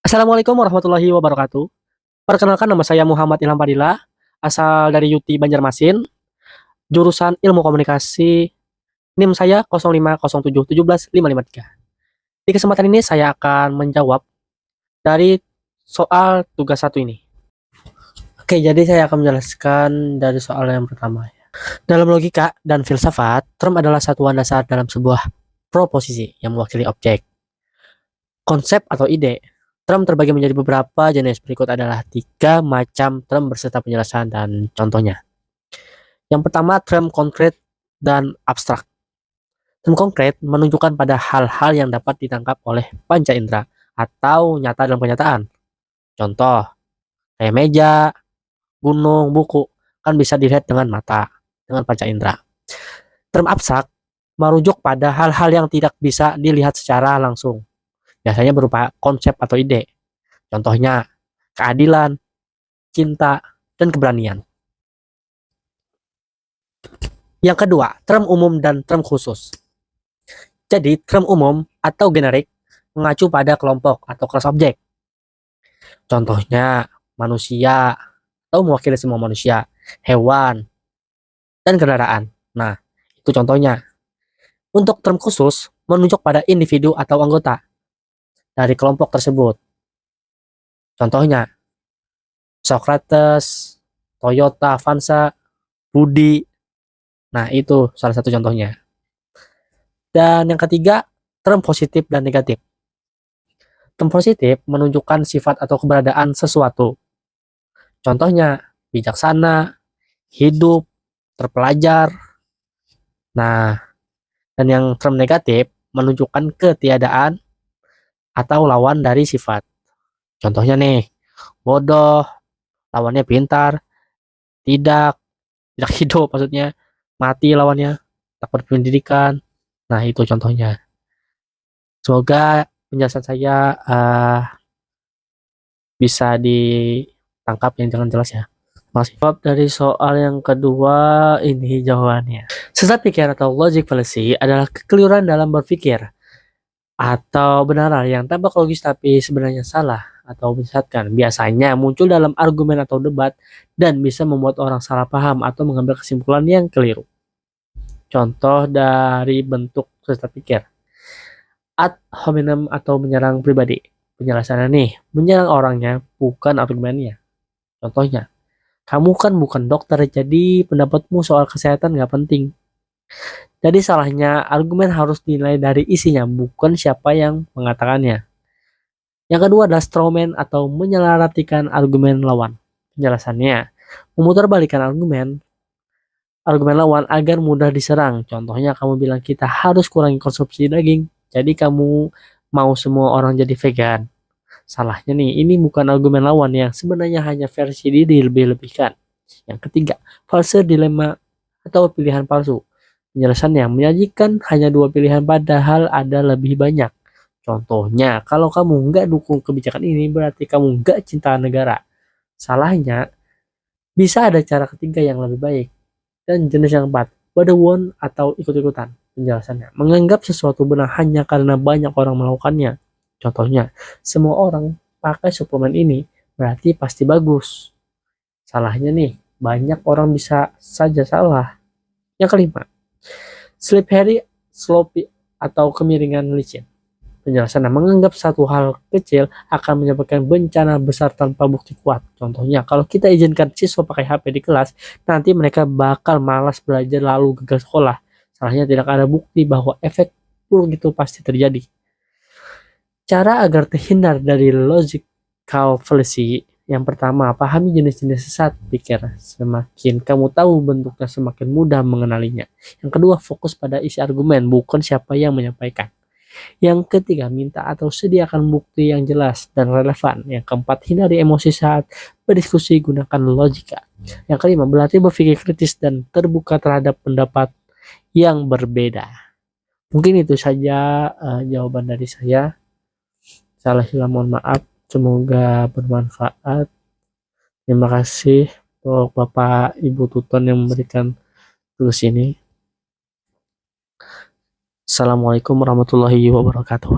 Assalamualaikum warahmatullahi wabarakatuh. Perkenalkan nama saya Muhammad Ilham Fadilah, asal dari UT Banjarmasin, jurusan Ilmu Komunikasi. NIM saya 0507171553. Di kesempatan ini saya akan menjawab dari soal tugas satu ini. Oke, jadi saya akan menjelaskan dari soal yang pertama. Dalam logika dan filsafat, term adalah satuan dasar dalam sebuah proposisi yang mewakili objek, konsep atau ide. Term terbagi menjadi beberapa jenis. Berikut adalah 3 macam term beserta penjelasan dan contohnya. Yang pertama, term konkret dan abstrak. Term konkret menunjukkan pada hal-hal yang dapat ditangkap oleh panca indera atau nyata dalam kenyataan. Contoh, kayak meja, gunung, buku, kan bisa dilihat dengan mata, dengan panca indera. Term abstrak merujuk pada hal-hal yang tidak bisa dilihat secara langsung. Biasanya berupa konsep atau ide. Contohnya, keadilan, cinta, dan keberanian. Yang kedua, term umum dan term khusus. Jadi, term umum atau generik mengacu pada kelompok atau kelas objek. Contohnya, manusia atau mewakili semua manusia, hewan, dan kendaraan. Nah, itu contohnya. Untuk term khusus, menunjuk pada individu atau anggota dari kelompok tersebut. Contohnya, Socrates, Toyota, Avanza, Budi. Nah, itu salah satu contohnya. Dan yang ketiga, term positif dan negatif. Term positif menunjukkan sifat atau keberadaan sesuatu. Contohnya, bijaksana, hidup, terpelajar. Nah, dan yang term negatif menunjukkan ketiadaan atau lawan dari sifat. Contohnya nih, bodoh, lawannya pintar, tidak, tidak hidup maksudnya, mati lawannya, tak berpendidikan. Nah, itu contohnya. Semoga penjelasan saya bisa ditangkap yang jangan jelas ya. Masih jawab dari soal yang kedua, ini jawabannya. Sesat pikir atau logic fallacy adalah kekeliruan dalam berpikir atau benaran yang tampak logis tapi sebenarnya salah atau menyesatkan. Biasanya muncul dalam argumen atau debat dan bisa membuat orang salah paham atau mengambil kesimpulan yang keliru. Contoh dari bentuk sesat pikir. Ad hominem atau menyerang pribadi. Penjelasannya nih, menyerang orangnya bukan argumennya. Contohnya, kamu kan bukan dokter, jadi pendapatmu soal kesehatan nggak penting. Jadi salahnya argumen harus dinilai dari isinya, bukan siapa yang mengatakannya. Yang kedua adalah strawman atau menyelaratikan argumen lawan. Penjelasannya, memutarbalikkan argumen lawan agar mudah diserang. Contohnya kamu bilang kita harus kurangi konsumsi daging, jadi kamu mau semua orang jadi vegan. Salahnya nih, ini bukan argumen lawan yang sebenarnya hanya versi dilebih-lebihkan. Yang ketiga, false dilema atau pilihan palsu. Penjelasannya menyajikan hanya 2 pilihan padahal ada lebih banyak. Contohnya, kalau kamu nggak dukung kebijakan ini berarti kamu nggak cinta negara. Salahnya, bisa ada cara ketiga yang lebih baik. Dan jenis yang keempat, badawon atau ikut-ikutan. Penjelasannya, menganggap sesuatu benar hanya karena banyak orang melakukannya. Contohnya, semua orang pakai suplemen ini berarti pasti bagus. Salahnya nih, banyak orang bisa saja salah. Yang kelima, slippery, sloppy, atau kemiringan licin. Penjelasannya, menganggap satu hal kecil akan menyebabkan bencana besar tanpa bukti kuat. Contohnya, kalau kita izinkan siswa pakai HP di kelas, nanti mereka bakal malas belajar lalu gagal sekolah. Salahnya tidak ada bukti bahwa efek buruk itu pasti terjadi. Cara agar terhindar dari logical fallacy, yang pertama, pahami jenis-jenis sesat pikir. Semakin kamu tahu bentuknya, semakin mudah mengenalinya. Yang kedua, fokus pada isi argumen, bukan siapa yang menyampaikan. Yang ketiga, minta atau sediakan bukti yang jelas dan relevan. Yang keempat, hindari emosi saat berdiskusi, gunakan logika. Yang kelima, berlatih berpikir kritis dan terbuka terhadap pendapat yang berbeda. Mungkin itu saja jawaban dari saya. Salah hilang mohon maaf. Semoga bermanfaat. Terima kasih untuk Bapak Ibu Tuton yang memberikan tugas ini. Assalamualaikum warahmatullahi wabarakatuh.